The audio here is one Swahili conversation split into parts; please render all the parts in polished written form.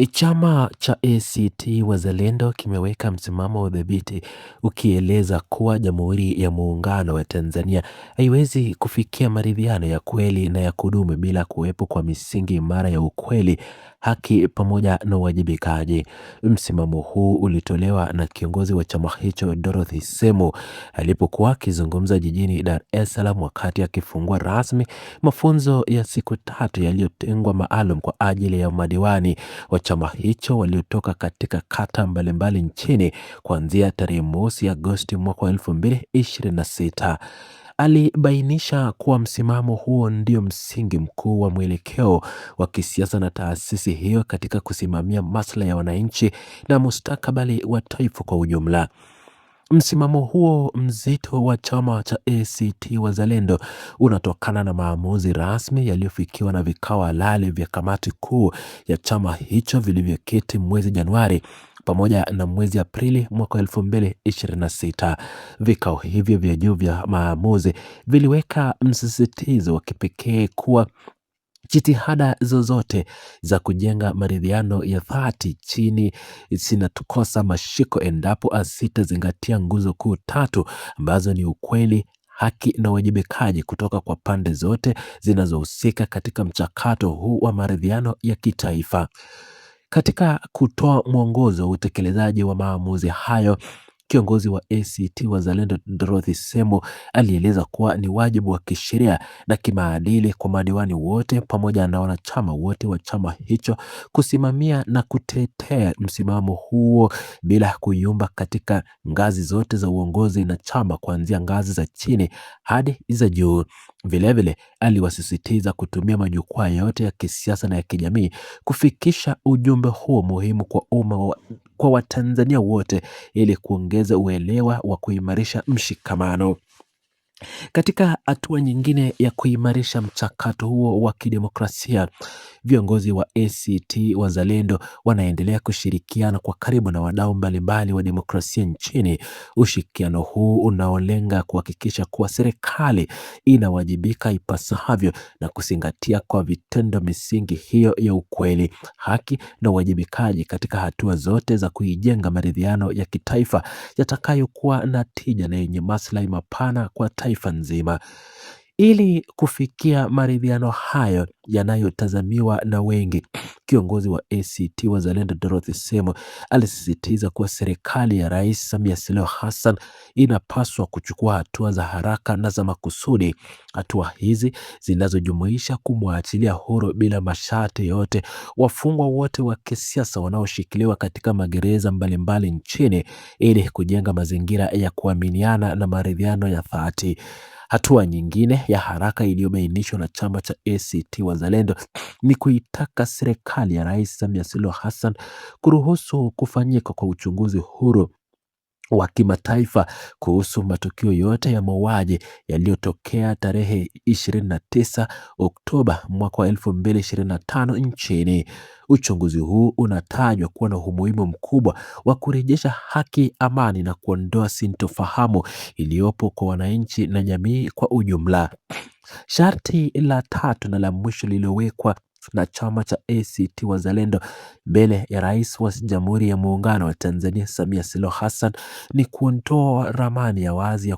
Chama cha ACT Wazalendo kimeweka msimamo wa udhabiti ukieleza kuwa Jamhuri ya Muungano wa Tanzania haiwezi kufikia maridhiano ya kweli na ya kudumu bila kuwepo kwa misingi imara ya ukweli, haki pamoja na uwajibikaji. Msimamo huu ulitolewa na kiongozi wa chama hicho Dorothy Semu alipokuwa akizungumza jijini Dar es Salaam wakati akifungua rasmi mafunzo ya siku 3 yaliyotengwa maalum kwa ajili ya madiwani wa chama hicho waliotoka katika kata mbalimbali nchini kuanzia tarehe 1 Agosti mwaka 2026. Alibainisha kuwa msimamo huo ndio msingi mkuu wa mwelekeo wa kisiasa na taasisi hiyo katika kusimamia maslahi ya wananchi na mustakabali wa taifa kwa ujumla. Msimamo huo mzito wa chama cha ACT Wazalendo unatokana na maamuzi rasmi yaliyofikiwa na vikao halali vya kamati kuu ya chama hicho vilivyoketi mwezi Januari pamoja na mwezi Aprili mwaka 2026. Vikao hivyo vya juu vya maamuzi viliweka msisitizo wa kipekee kuwa jitihada zozote za kujenga maridhiano ya dhati chini zinatukosa mashiko endapo asitazingatia nguzo kuu 3 ambazo ni ukweli, haki na uwajibikaji kutoka kwa pande zote zinazohusika katika mchakato huu wa maridhiano ya kitaifa. Katika kutoa mwongozo wa utekelezaji wa maamuzi hayo, kiongozi wa ACT Wazalendo Dorothy Semu alieleza kuwa ni wajibu wa kisheria na kimaadili kwa madiwani wote pamoja na wanachama wote wa chama hicho kusimamia na kutetea msimamo huo bila kuyumba katika ngazi zote za uongozi na chama kuanzia ngazi za chini hadi za juu. Vilevile aliwasisitiza kutumia majukwaa yote ya kisiasa na ya kijamii kufikisha ujumbe huo muhimu kwa umma kwa Watanzania wote ili kuongeza uelewa wa kuimarisha mshikamano. Katika hatua nyingine ya kuimarisha mchakato huo wa kidemokrasia, viongozi wa ACT Wazalendo wanaendelea kushirikiana kwa karibu na wadau mbalimbali wa demokrasia nchini. Ushirikiano huu unaolenga kuhakikisha kuwa serikali inawajibika ipasavyo na kuzingatia kwa vitendo misingi hiyo ya ukweli, haki na uwajibikaji katika hatua zote za kuijenga maridhiano ya kitaifa yatakayokuwa na tija na yenye maslahi mapana kwa taifa nzima. Ili kufikia maridhiano hayo yanayotazamiwa na wengi, kiongozi wa ACT Wazalendo Dorothy Semu alisisitiza kuwa serikali ya Rais Samia Suluhu Hassan inapaswa kuchukua hatua za haraka na za makusudi. Hatua hizi zinazojumuisha kumwachilia huru bila masharti yote wafungwa wote wa kisiasa wanaoshikiliwa katika magereza mbalimbali nchini ili kujenga mazingira ya kuaminiana na maridhiano ya dhati. Hatua nyingine ya haraka iliyobainishwa na chama cha ACT Wazalendo ni kuitaka serikali ya Rais Samia Suluhu Hassan kuruhusu kufanyika kwa uchunguzi huru wa kimataifa kuhusu matukio yote ya mauaji yaliyotokea tarehe 29 Oktoba mwaka 2025 nchini. Uchunguzi huu unatajwa kuwa na umuhimu mkubwa wa kurejesha haki, amani na kuondoa sintofahamu iliyopo kwa wananchi na jamii kwa ujumla. Sharti la 3 na la mwisho lililowekwa na chama cha ACT Wazalendo mbele ya Rais wa Jamhuri ya Muungano wa Tanzania Samia Suluhu Hassan ni kutoa ramani ya wazi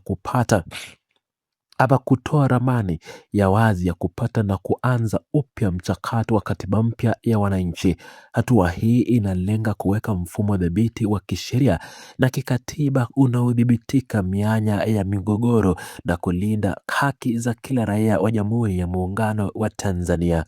ya kupata na kuanza upya mchakato wa katiba mpya ya wananchi. Hatua hii inalenga kuweka mfumo dhabiti wa kisheria na kikatiba unaodhibitika mianya ya migogoro na kulinda haki za kila raia wa Jamhuri ya Muungano wa Tanzania.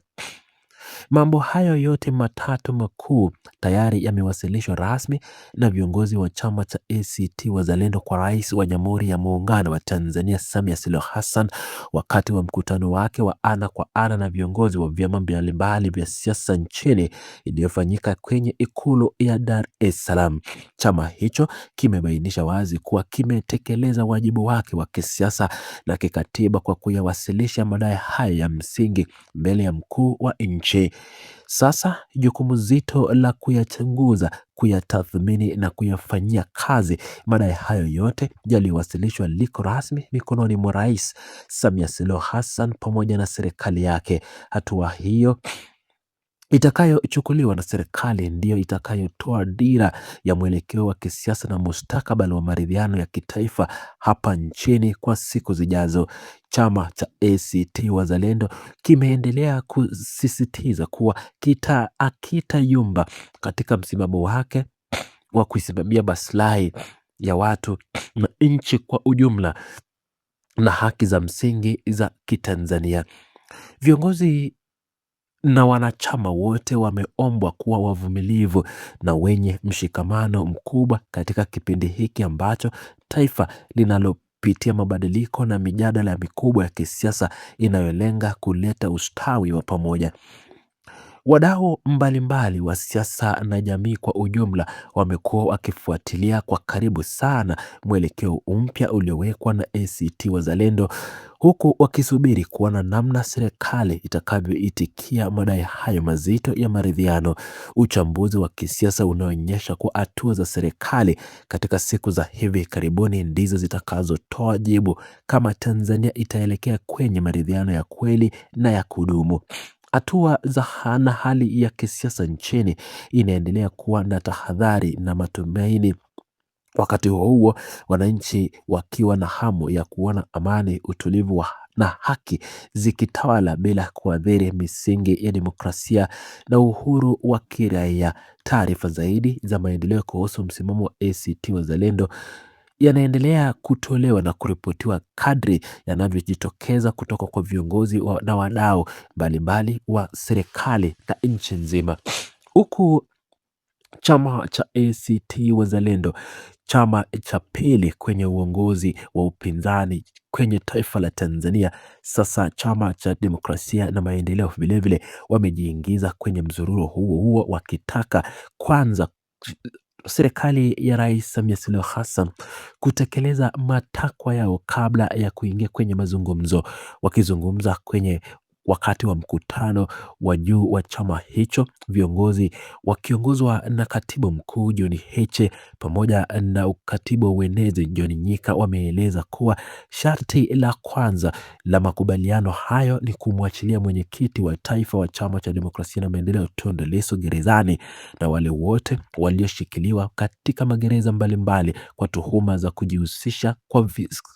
Mambo hayo yote matatu makuu tayari yamewasilishwa rasmi na viongozi wa chama cha ACT Wazalendo kwa Rais wa Jamhuri ya Muungano wa Tanzania Samia Suluhu Hassan wakati wa mkutano wake wa ana kwa ana na viongozi wa vyama mbalimbali vya siasa nchini iliyofanyika kwenye Ikulu ya Dar es Salaam. Chama hicho kimebainisha wazi kuwa kimetekeleza wajibu wake wa kisiasa na kikatiba kwa kuyawasilisha madai haya ya msingi mbele ya mkuu wa nchi. Sasa jukumu zito la kuyachunguza, kuyatathmini na kuyafanyia kazi madai hayo yote yaliyowasilishwa liko rasmi mikononi mwa Rais Samia Suluhu Hassan pamoja na serikali yake. Hatua hiyo itakayochukuliwa na serikali ndiyo itakayotoa dira ya mwelekeo wa kisiasa na mustakabali wa maridhiano ya kitaifa hapa nchini kwa siku zijazo. Chama cha ACT Wazalendo kimeendelea kusisitiza kuwa hakitayumba katika msimamo wake wa kuisimamia maslahi ya watu na nchi kwa ujumla na haki za msingi za Kitanzania. Viongozi na wanachama wote wameombwa kuwa wavumilivu na wenye mshikamano mkubwa katika kipindi hiki ambacho taifa linalopitia mabadiliko na mijadala mikubwa ya kisiasa inayolenga kuleta ustawi wa pamoja. Wadau mbalimbali wa siasa na jamii kwa ujumla wamekuwa wakifuatilia kwa karibu sana mwelekeo mpya uliowekwa na ACT Wazalendo, huku wakisubiri kuona namna serikali itakavyoitikia madai hayo mazito ya maridhiano. Uchambuzi wa kisiasa unaonyesha kuwa hatua za serikali katika siku za hivi karibuni ndizo zitakazotoa jibu kama Tanzania itaelekea kwenye maridhiano ya kweli na ya kudumu. Hatua za na hali ya kisiasa nchini inaendelea kuwa na tahadhari na matumaini. Wakati huo wananchi wakiwa na hamu ya kuona amani, utulivu na haki zikitawala bila kuathiri misingi ya demokrasia na uhuru wa kiraia. Taarifa zaidi za maendeleo kuhusu msimamo wa ACT Wazalendo yanaendelea kutolewa na kuripotiwa kadri yanavyojitokeza kutoka kwa viongozi na wadau mbalimbali wa serikali na nchi nzima. Huku chama cha ACT Wazalendo, chama cha pili kwenye uongozi wa upinzani kwenye taifa la Tanzania, sasa chama cha demokrasia na maendeleo vilevile wamejiingiza kwenye mzururo huo wakitaka kwanza serikali ya Rais Samia Suluhu Hassan kutekeleza matakwa yao kabla ya kuingia kwenye mazungumzo. Wakizungumza kwenye wakati wa mkutano wa juu wa chama hicho, viongozi wakiongozwa na katibu mkuu John Heche pamoja na katibu uenezi John Nyika wameeleza kuwa sharti la kwanza la makubaliano hayo ni kumwachilia mwenyekiti wa taifa wa chama cha demokrasia na maendeleo Tundu Lissu gerezani na wale wote walioshikiliwa katika magereza mbalimbali kwa tuhuma za kujihusisha kwa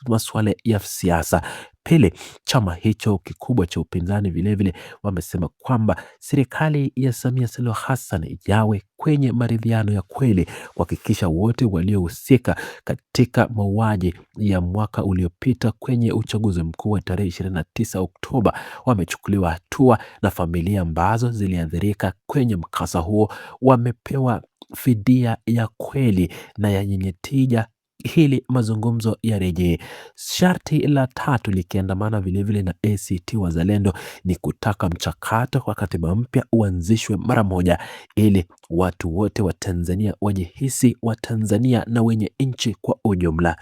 masuala ya siasa. Pili, chama hicho kikubwa cha upinzani vilevile wamesema kwamba serikali ya Samia Suluhu Hassan yawe kwenye maridhiano ya kweli kuhakikisha wote waliohusika katika mauaji ya mwaka uliopita kwenye uchaguzi mkuu wa tarehe 29 Oktoba wamechukuliwa hatua na familia ambazo ziliathirika kwenye mkasa huo wamepewa fidia ya kweli na yenye tija hili mazungumzo yarejee. Sharti la tatu likiandamana vilevile na ACT Wazalendo ni kutaka mchakato wa katiba mpya uanzishwe mara moja ili watu wote wa Tanzania wajihisi wa Tanzania na wenye nchi kwa ujumla.